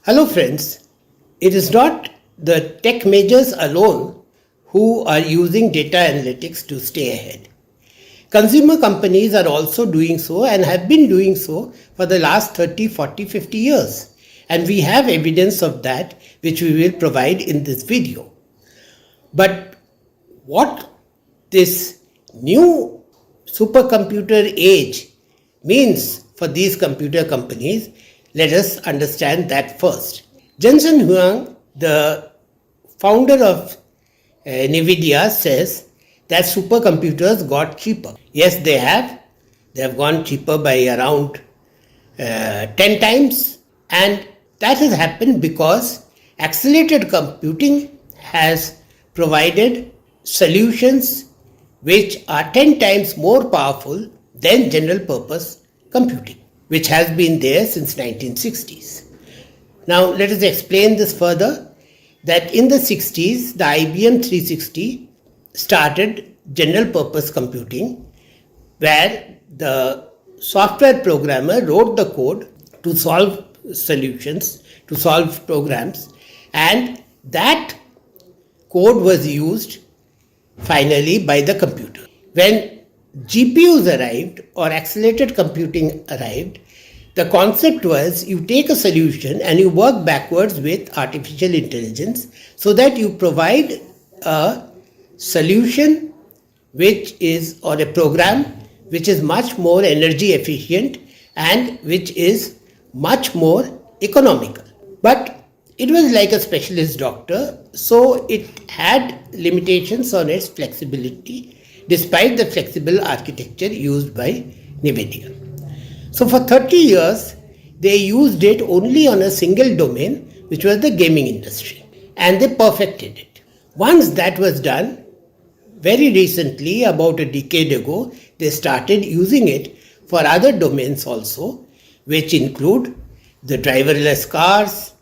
Hello, friends. It is not the tech majors alone who are using data analytics to stay ahead. Consumer companies are also doing so and have been doing so for the last 30, 40, 50 years. And we have evidence of that which we will provide in this video. But what this new supercomputer age means for these computer companies, let us understand that first. Jensen Huang, the founder of NVIDIA, says that supercomputers got cheaper. Yes, they have. They have gone cheaper by around 10 times. And that has happened because accelerated computing has provided solutions which are 10 times more powerful than general purpose computing, which has been there since 1960s. Now let us explain this further, that in the 60s the IBM 360 started general purpose computing, where the software programmer wrote the code to solve solutions, to solve programs, and that code was used finally by the computer. When GPUs arrived or accelerated computing arrived, the concept was you take a solution and you work backwards with artificial intelligence so that you provide a solution which is, or a program which is much more energy efficient and which is much more economical. But it was like a specialist doctor, so it had limitations on its flexibility despite the flexible architecture used by NVIDIA. So for 30 years, they used it only on a single domain, which was the gaming industry, and they perfected it. Once that was done, very recently, about a decade ago, they started using it for other domains also, which include the driverless cars,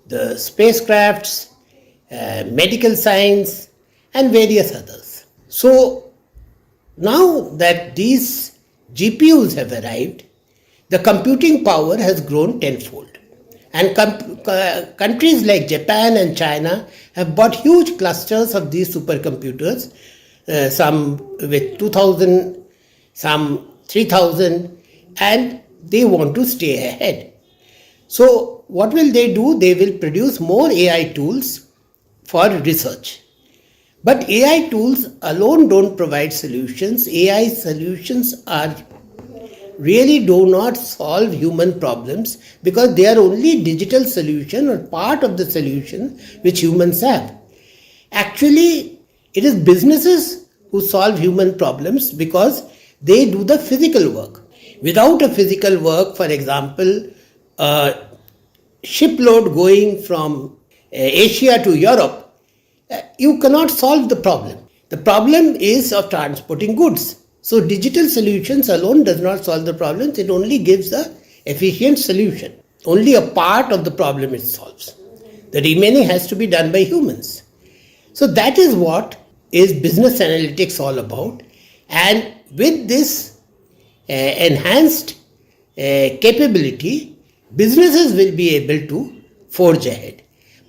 the spacecrafts, medical science, and various others. So now that these GPUs have arrived, the computing power has grown tenfold. And countries like Japan and China have bought huge clusters of these supercomputers, some with 2,000, some 3,000, and they want to stay ahead. So what will they do? They will produce more AI tools for research. But AI tools alone don't provide solutions. AI solutions really do not solve human problems because they are only digital solution or part of the solution which humans have. Actually, it is businesses who solve human problems because they do the physical work. Without a physical work, for example, a shipload going from Asia to Europe, you cannot solve the problem. The problem is of transporting goods. So digital solutions alone does not solve the problems. It only gives a efficient solution. Only a part of the problem it solves. The remaining has to be done by humans. So that is what is business analytics all about. And with this enhanced capability, businesses will be able to forge ahead.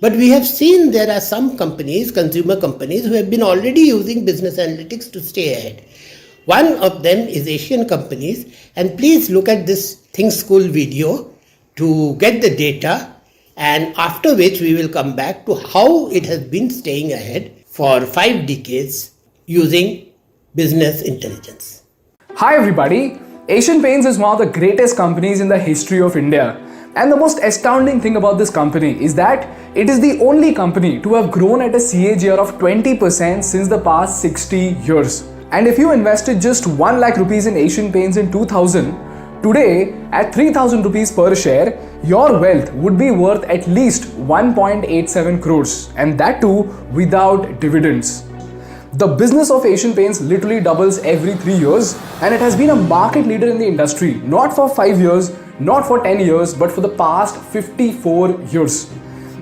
But we have seen there are some companies, consumer companies, who have been already using business analytics to stay ahead. One of them is Asian companies, and please look at this Think School video to get the data, and after which we will come back to how it has been staying ahead for 5 decades using business intelligence. Hi everybody, Asian Paints is one of the greatest companies in the history of India. And the most astounding thing about this company is that it is the only company to have grown at a CAGR of 20% since the past 60 years. And if you invested just 1 lakh rupees in Asian Paints in 2000, today at 3000 rupees per share, your wealth would be worth at least 1.87 crores, and that too without dividends. The business of Asian Paints literally doubles every 3 years, and it has been a market leader in the industry, not for 5 years, not for 10 years, but for the past 54 years.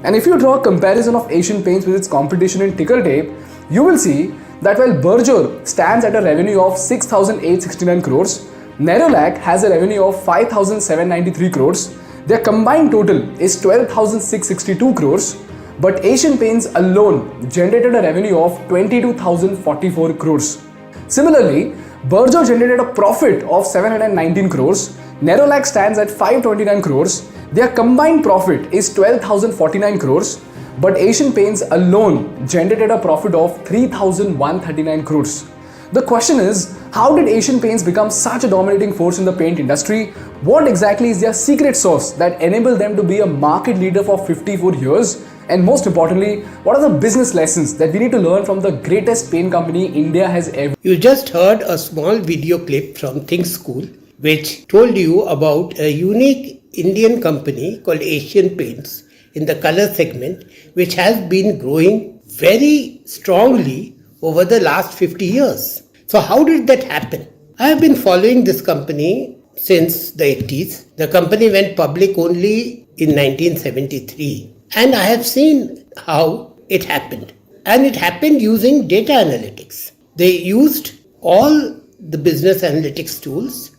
And if you draw a comparison of Asian Paints with its competition in ticker tape, you will see that while Berger stands at a revenue of 6,869 crores, Nerolac has a revenue of 5,793 crores, Their combined total is 12,662 crores, but Asian Paints alone generated a revenue of 22,044 crores. Similarly, Berger generated a profit of 719 crores, Nerolac stands at 529 crores, their combined profit is 12,049 crores, but Asian Paints alone generated a profit of 3,139 crores. The question is, how did Asian Paints become such a dominating force in the paint industry? What exactly is their secret sauce that enabled them to be a market leader for 54 years? And most importantly, what are the business lessons that we need to learn from the greatest paint company India has ever? You just heard a small video clip from Think School, which told you about a unique Indian company called Asian Paints in the color segment, which has been growing very strongly over the last 50 years. So how did that happen? I have been following this company since the 80s. The company went public only in 1973. And I have seen how it happened. And it happened using data analytics. They used all the business analytics tools,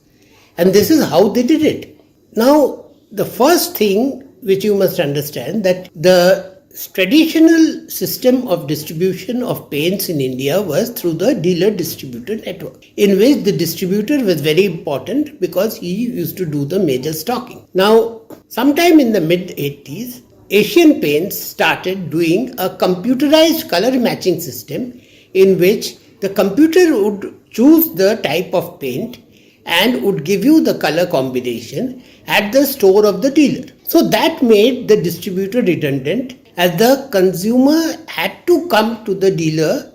and this is how they did it. Now, the first thing which you must understand, that the traditional system of distribution of paints in India was through the dealer distributor network, in which the distributor was very important because he used to do the major stocking. Now, sometime in the mid 80s, Asian Paints started doing a computerized color matching system in which the computer would choose the type of paint and would give you the color combination at the store of the dealer. So that made the distributor redundant, as the consumer had to come to the dealer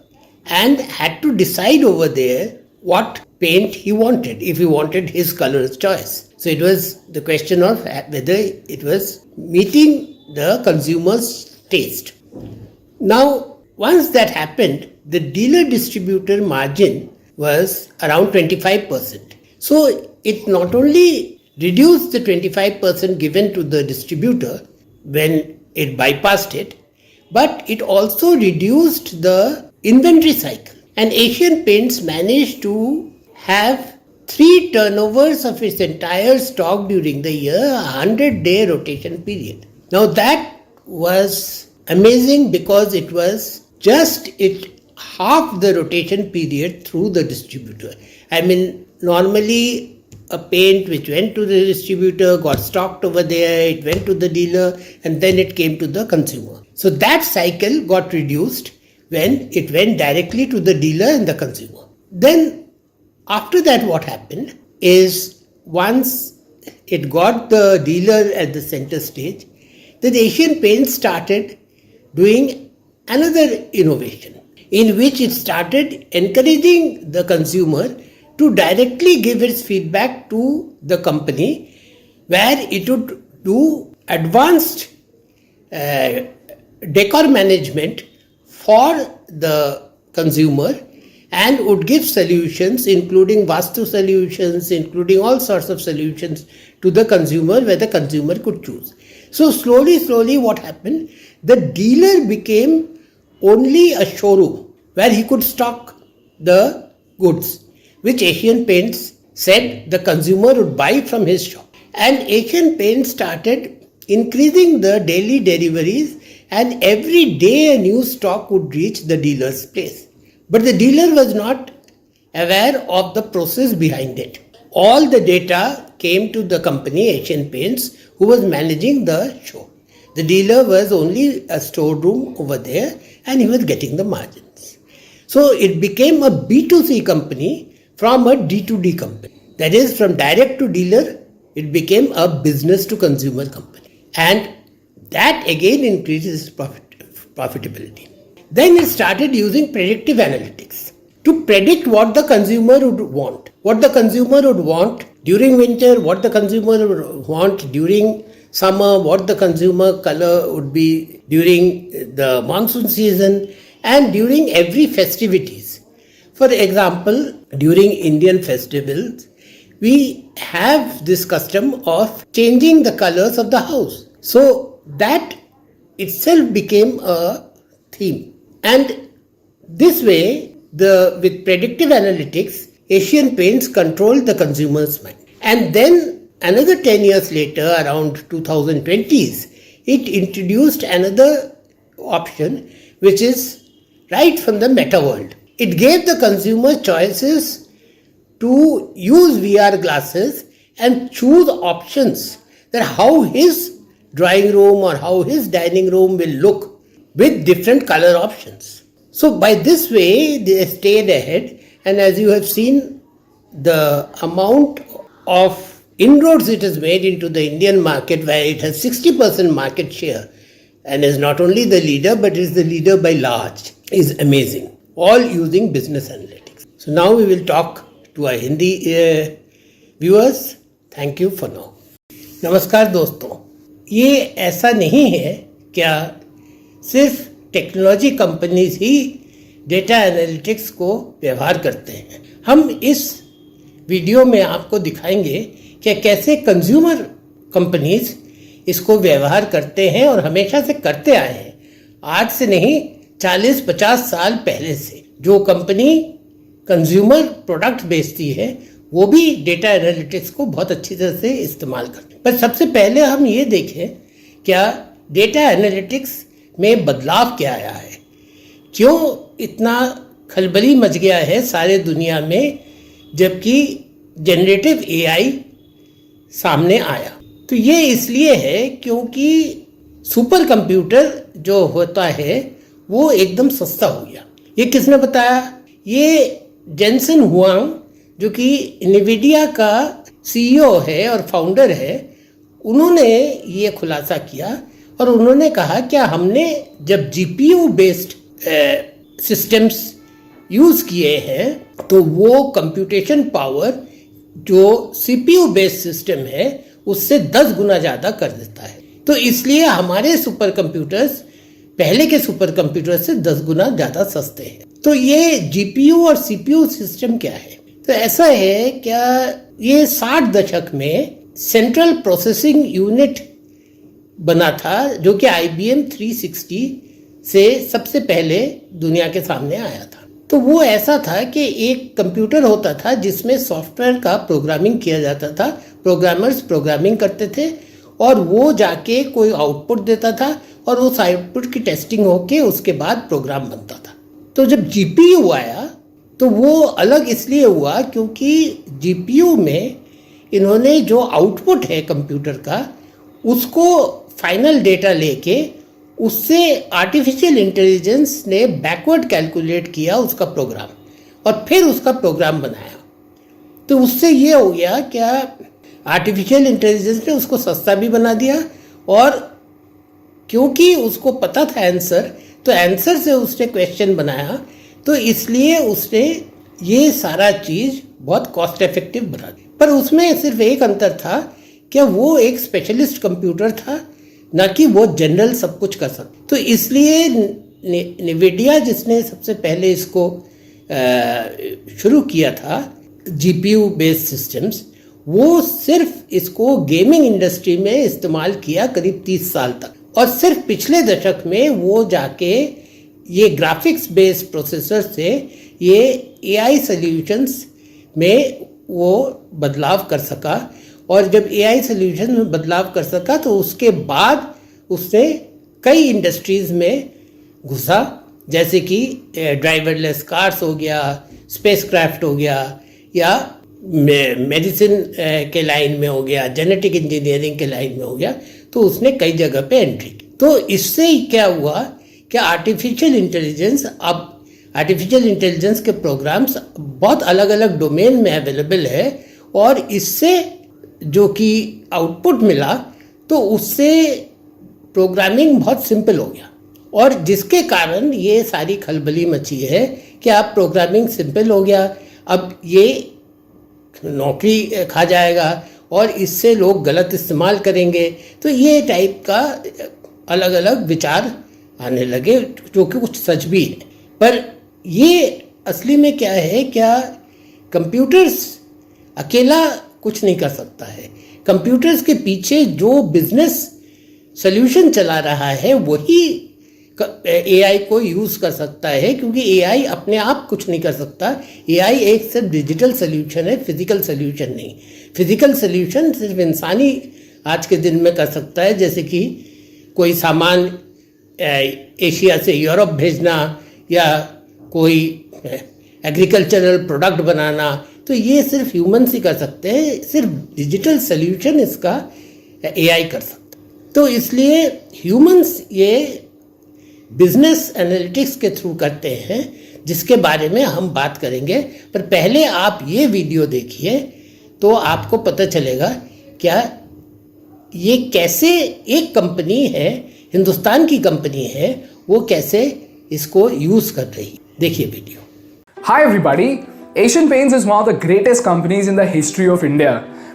and had to decide over there what paint he wanted, if he wanted his color's choice. So it was the question of whether it was meeting the consumer's taste. Now, once that happened, the dealer distributor margin was around 25%. So it not only reduced the 25% given to the distributor when it bypassed it, but it also reduced the inventory cycle. And Asian Paints managed to have 3 turnovers of its entire stock during the year, a 100-day rotation period. Now that was amazing because it was just half the rotation period through the distributor. I mean, normally a paint which went to the distributor got stocked over there, it went to the dealer, and then it came to the consumer. So that cycle got reduced when it went directly to the dealer and the consumer. Then after that, what happened is, once it got the dealer at the center stage, then Asian Paints started doing another innovation in which it started encouraging the consumer to directly give its feedback to the company, where it would do advanced decor management for the consumer and would give solutions, including Vastu solutions, including all sorts of solutions to the consumer, where the consumer could choose. So slowly what happened, the dealer became only a showroom where he could stock the goods, which Asian Paints said the consumer would buy from his shop. And Asian Paints started increasing the daily deliveries, and every day a new stock would reach the dealer's place. But the dealer was not aware of the process behind it. All the data came to the company Asian Paints, who was managing the show. The dealer was only a storeroom over there, and he was getting the margins. So it became a B2C company from a D2D company. That is, from direct to dealer, it became a business to consumer company. And that again increases profitability. Then it started using predictive analytics to predict what the consumer would want. What the consumer would want during winter, what the consumer would want during summer, what the consumer color would be during the monsoon season, and during every festivities. For example, during Indian festivals, we have this custom of changing the colors of the house. So that itself became a theme. And this way, with predictive analytics, Asian Paints controlled the consumer's mind. And then another 10 years later, around 2020s, it introduced another option, which is right from the meta world. It gave the consumer choices to use VR glasses and choose options that how his drawing room or how his dining room will look with different color options. So by this way, they stayed ahead, and as you have seen, the amount of inroads it has made into the Indian market, where it has 60% market share and is not only the leader but is the leader by large, is amazing. All using business analytics. So now we will talk to our Hindi viewers. Thank you for now. नमस्कार दोस्तों, ये ऐसा नहीं है क्या सिर्फ technology companies ही data analytics को व्यवहार करते हैं। हम इस वीडियो में आपको दिखाएंगे कि कैसे कंज्यूमर कंपनीज इसको व्यवहार करते हैं और हमेशा से करते आए हैं। आज से नहीं, 40-50 साल पहले से जो कंपनी कंज्यूमर प्रोडक्ट बेचती है वो भी डेटा एनालिटिक्स को बहुत अच्छी तरह से इस्तेमाल करते हैं। पर सबसे पहले हम ये देखें क्या डेटा एनालिटिक्स में बदलाव क्या आया है, क्यों इतना खलबली मच गया है सारे दुनिया में जबकि जनरेटिव एआई सामने आया। तो ये इसलिए है क्योंकि सुपर कंप्यूटर जो होता है वो एकदम सस्ता हो गया। ये किसने बताया? ये जेनसन हुआंग, जो कि एनवीडिया का सीईओ है और फाउंडर है, उन्होंने ये खुलासा किया और उन्होंने कहा क्या हमने जब जीपीयू बेस्ड सिस्टम्स यूज़ किए हैं तो वो कंप्यूटेशन पावर जो सीपीयू बेस्ड सिस्टम है उससे 10 गुना ज़्यादा कर देता है। तो इसलिए हमारे सुपर कंप्यूटर्स पहले के सुपर कंप्यूटर से 10 गुना ज़्यादा सस्ते हैं। तो ये जीपीयू और सीपीयू सिस्टम क्या है? तो ऐसा है क्या ये 60 दशक में सेंट्रल प्रोसेसिंग यूनिट बना था जो कि IBM 360 से सबसे पहले दुनिया के सामने आया था। तो वो ऐसा था कि एक कंप्यूटर होता था जिसमें सॉफ्टवेयर का प्रोग्रामिंग किया जाता था, प्रोग्रामर्स प्रोग्रामिंग करते थे और वो जाके कोई आउटपुट देता था और उस आउटपुट की टेस्टिंग होके उसके बाद प्रोग्राम बनता था। तो जब जीपीयू आया तो वो अलग इसलिए हुआ क्योंकि जीपीयू में इन्होंने जो आउटपुट है कंप्यूटर का उसको फाइनल डेटा लेके उससे आर्टिफिशियल इंटेलिजेंस ने बैकवर्ड कैलकुलेट किया उसका प्रोग्राम और फिर उसका प्रोग्राम बनाया। तो उससे ये हो गया क्या आर्टिफिशियल इंटेलिजेंस ने उसको सस्ता भी बना दिया और क्योंकि उसको पता था आंसर, तो आंसर से उसने क्वेश्चन बनाया, तो इसलिए उसने ये सारा चीज़ बहुत कॉस्ट इफेक्टिव बना दी। पर उसमें सिर्फ एक अंतर था कि वो एक स्पेशलिस्ट कंप्यूटर था, ना कि वो जनरल सब कुछ कर सकता। तो इसलिए एनवीडिया जिसने सबसे पहले इसको शुरू किया था जीपीयू बेस्ड सिस्टम्स, वो सिर्फ इसको गेमिंग इंडस्ट्री में इस्तेमाल किया करीब 30 साल तक और सिर्फ पिछले दशक में वो जाके ये ग्राफिक्स बेस्ड प्रोसेसर से ये एआई सॉल्यूशंस में वो बदलाव कर सका और जब एआई सॉल्यूशन में बदलाव कर सका तो उसके बाद उसने कई इंडस्ट्रीज़ में घुसा, जैसे कि ड्राइवरलेस कार्स हो गया, स्पेसक्राफ्ट हो गया या मेडिसिन के लाइन में हो गया, जेनेटिक इंजीनियरिंग के लाइन में हो गया। तो उसने कई जगह पे एंट्री की। तो इससे क्या हुआ कि आर्टिफिशियल इंटेलिजेंस के प्रोग्राम्स बहुत अलग अलग डोमेन में अवेलेबल है और इससे जो कि आउटपुट मिला तो उससे प्रोग्रामिंग बहुत सिंपल हो गया और जिसके कारण ये सारी खलबली मची है कि अब प्रोग्रामिंग सिंपल हो गया, अब ये नौकरी खा जाएगा और इससे लोग गलत इस्तेमाल करेंगे। तो ये टाइप का अलग अलग विचार आने लगे जो कि कुछ सच भी है। पर ये असली में क्या है, क्या कंप्यूटर्स अकेला कुछ नहीं कर सकता है। कंप्यूटर्स के पीछे जो बिजनेस सॉल्यूशन चला रहा है वही एआई को यूज़ कर सकता है, क्योंकि एआई अपने आप कुछ नहीं कर सकता। एआई एक सिर्फ डिजिटल सोल्यूशन है, फिजिकल सोल्यूशन नहीं। फिजिकल सोल्यूशन सिर्फ इंसानी आज के दिन में कर सकता है, जैसे कि कोई सामान एशिया से यूरोप भेजना या कोई एग्रीकल्चरल प्रोडक्ट बनाना, तो ये सिर्फ ह्यूमन्स ही कर सकते हैं। सिर्फ डिजिटल सोल्यूशन इसका एआई कर सकता है। तो इसलिए ह्यूमन्स ये बिजनेस एनालिटिक्स के थ्रू करते हैं, जिसके बारे में हम बात करेंगे। पर पहले आप ये वीडियो देखिए तो आपको पता चलेगा क्या ये कैसे एक कंपनी है, हिंदुस्तान की कंपनी है, वो कैसे इसको यूज़ कर रही है। देखिए video. Hi everybody, Asian Paints is one of the greatest companies in the history of India.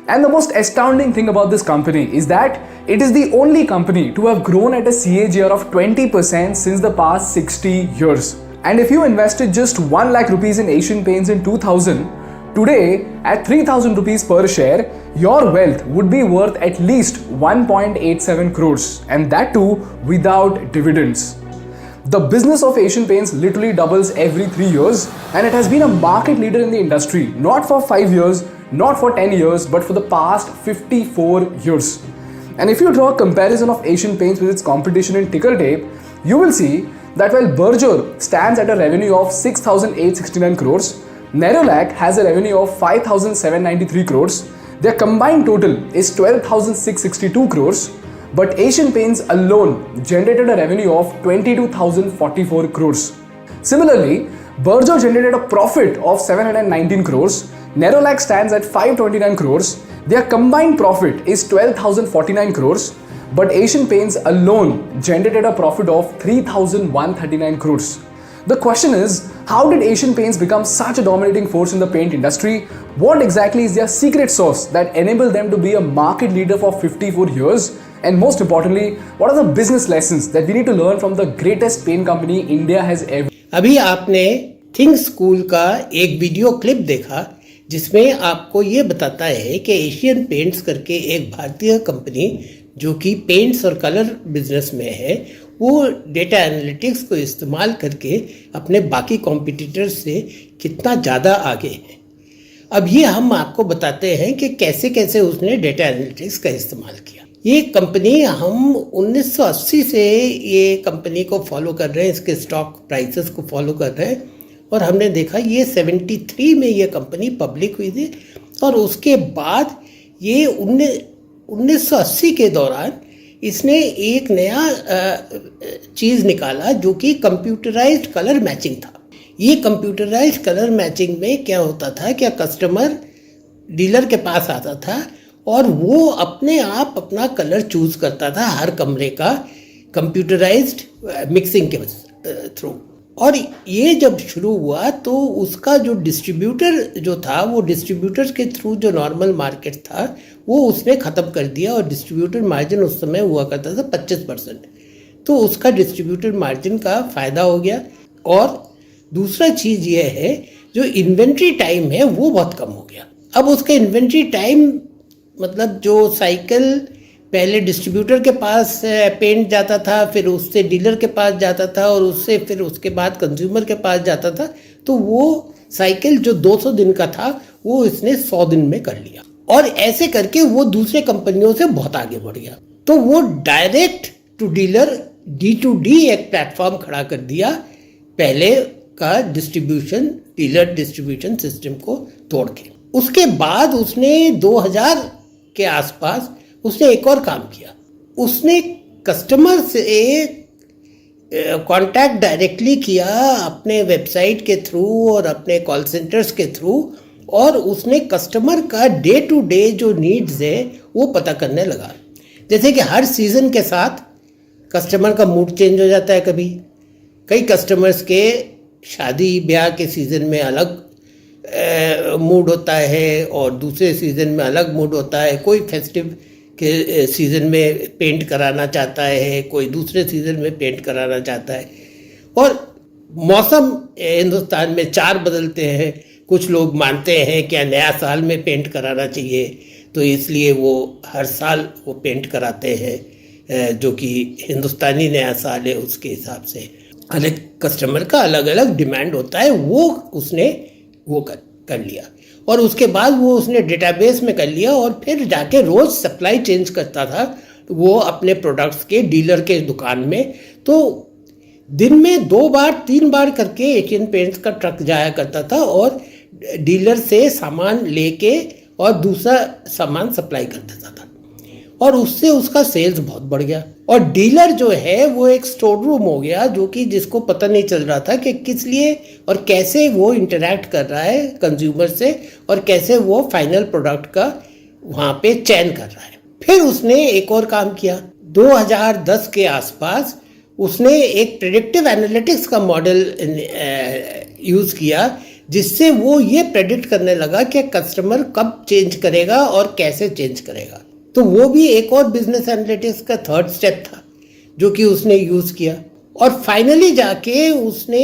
And the most astounding thing about this company is that it is the only company to have grown at a CAGR of 20% since the past 60 years. And if you invested just 1 lakh rupees in Asian Paints in 2000, today at 3000 rupees per share, your wealth would be worth at least 1.87 crores, and that too without dividends. The business of Asian Paints literally doubles every 3 years, and it has been a market leader in the industry not for 5 years, not for 10 years, but for the past 54 years. And if you draw a comparison of Asian Paints with its competition in ticker tape, you will see that while Berger stands at a revenue of 6,869 crores, Nerolac has a revenue of 5,793 crores, their combined total is 12,662 crores, but Asian Paints alone generated a revenue of 22,044 crores. Similarly, Berger generated a profit of 719 crores, Nerolac stands at 529 crores, their combined profit is 12,049 crores, but Asian Paints alone generated a profit of 3,139 crores. The question is, how did Asian Paints become such a dominating force in the paint industry? What exactly is their secret sauce that enabled them to be a market leader for 54 years? And most importantly, what are the business lessons that we need to learn from the greatest paint company India has ever? अभी आपने think school का एक video clip देखा, जिसमें आपको ये बताता है कि एशियन पेंट्स करके एक भारतीय कंपनी जो कि पेंट्स और कलर बिजनेस में है, वो डेटा एनालिटिक्स को इस्तेमाल करके अपने बाकी कॉम्पिटिटर्स से कितना ज़्यादा आगे है। अब ये हम आपको बताते हैं कि कैसे कैसे उसने डेटा एनालिटिक्स का इस्तेमाल किया। ये कंपनी हम 1980 से ये कंपनी को फॉलो कर रहे हैं, इसके स्टॉक प्राइसेस को फॉलो कर रहे हैं, और हमने देखा ये 73 में ये कंपनी पब्लिक हुई थी, और उसके बाद ये 1980 के दौरान इसने एक नया चीज़ निकाला जो कि कंप्यूटराइज्ड कलर मैचिंग था। ये कंप्यूटराइज्ड कलर मैचिंग में क्या होता था, क्या कस्टमर डीलर के पास आता था और वो अपने आप अपना कलर चूज करता था हर कमरे का कंप्यूटराइज्ड मिक्सिंग के थ्रू। और ये जब शुरू हुआ तो उसका जो डिस्ट्रीब्यूटर जो था, वो डिस्ट्रीब्यूटर के थ्रू जो नॉर्मल मार्केट था वो उसने ख़त्म कर दिया, और डिस्ट्रीब्यूटर मार्जिन उस समय हुआ करता था 25%। तो उसका डिस्ट्रीब्यूटर मार्जिन का फ़ायदा हो गया। और दूसरा चीज़ ये है, जो इन्वेंट्री टाइम है वो बहुत कम हो गया। अब उसका इन्वेंट्री टाइम मतलब जो साइकिल पहले डिस्ट्रीब्यूटर के पास पेंट जाता था, फिर उससे डीलर के पास जाता था, और उससे फिर उसके बाद कंज्यूमर के पास जाता था, तो वो साइकिल जो 200 दिन का था वो इसने 100 दिन में कर लिया। और ऐसे करके वो दूसरे कंपनियों से बहुत आगे बढ़ गया। तो वो डायरेक्ट टू डीलर D2D एक प्लेटफॉर्म खड़ा कर दिया, पहले का डिस्ट्रीब्यूशन डीलर डिस्ट्रीब्यूशन सिस्टम को तोड़ के। उसके बाद उसने 2000 के आसपास उसने एक और काम किया। उसने कस्टमर से कांटेक्ट डायरेक्टली किया अपने वेबसाइट के थ्रू और अपने कॉल सेंटर्स के थ्रू, और उसने कस्टमर का डे टू डे जो नीड्स है वो पता करने लगा। जैसे कि हर सीज़न के साथ कस्टमर का मूड चेंज हो जाता है। कभी कई कस्टमर्स के शादी ब्याह के सीज़न में अलग मूड होता है और दूसरे सीज़न में अलग मूड होता है। कोई फेस्टिव के सीज़न में पेंट कराना चाहता है, कोई दूसरे सीज़न में पेंट कराना चाहता है। और मौसम हिंदुस्तान में 4 बदलते हैं। कुछ लोग मानते हैं क्या नया साल में पेंट कराना चाहिए, तो इसलिए वो हर साल वो पेंट कराते हैं। जो कि हिंदुस्तानी नया साल है उसके हिसाब से अलग कस्टमर का अलग अलग डिमांड होता है, वो उसने वो कर लिया। और उसके बाद वो उसने डेटाबेस में कर लिया और फिर जाके रोज़ सप्लाई चेंज करता था वो अपने प्रोडक्ट्स के डीलर के दुकान में। तो दिन में 2 बार 3 बार करके एशियन पेंट्स का ट्रक जाया करता था और डीलर से सामान लेके और दूसरा सामान सप्लाई कर देता था, और उससे उसका सेल्स बहुत बढ़ गया। और डीलर जो है वो एक स्टोर रूम हो गया, जो कि जिसको पता नहीं चल रहा था कि किस लिए और कैसे वो इंटरैक्ट कर रहा है कंज्यूमर से और कैसे वो फाइनल प्रोडक्ट का वहाँ पे चयन कर रहा है। फिर उसने एक और काम किया। 2010 के आसपास उसने एक प्रेडिक्टिव एनालिटिक्स का मॉडल यूज़ किया, जिससे वो ये प्रेडिक्ट करने लगा कि कस्टमर कब चेंज करेगा और कैसे चेंज करेगा। तो वो भी एक और बिजनेस एनालिटिक्स का थर्ड स्टेप था जो कि उसने यूज़ किया। और फाइनली जाके उसने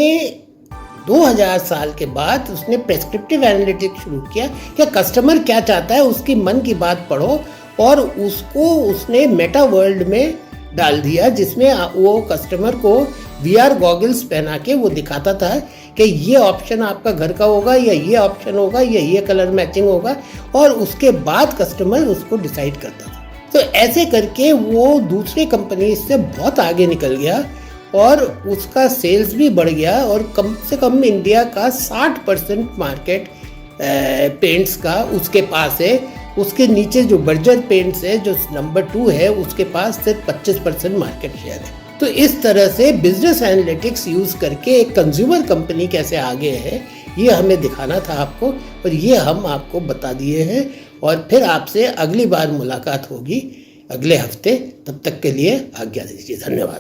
2000 साल के बाद उसने प्रेस्क्रिप्टिव एनालिटिक्स शुरू किया कि कस्टमर क्या चाहता है, उसकी मन की बात पढ़ो, और उसको उसने मेटा वर्ल्ड में डाल दिया, जिसमें वो कस्टमर को VR गॉगल्स पहना के वो दिखाता था कि ये ऑप्शन आपका घर का होगा या ये ऑप्शन होगा या ये कलर मैचिंग होगा, और उसके बाद कस्टमर उसको डिसाइड करता था। तो ऐसे करके वो दूसरी कंपनी से बहुत आगे निकल गया और उसका सेल्स भी बढ़ गया, और कम से कम इंडिया का 60% मार्केट पेंट्स का उसके पास है। उसके नीचे जो बर्जर पेंट्स है जो नंबर 2 है, उसके पास सिर्फ 25% मार्केट शेयर है। तो इस तरह से बिजनेस एनालिटिक्स यूज़ करके एक कंज्यूमर कंपनी कैसे आगे है, ये हमें दिखाना था आपको, और ये हम आपको बता दिए हैं। और फिर आपसे अगली बार मुलाकात होगी अगले हफ्ते। तब तक के लिए आज्ञा दीजिए। धन्यवाद।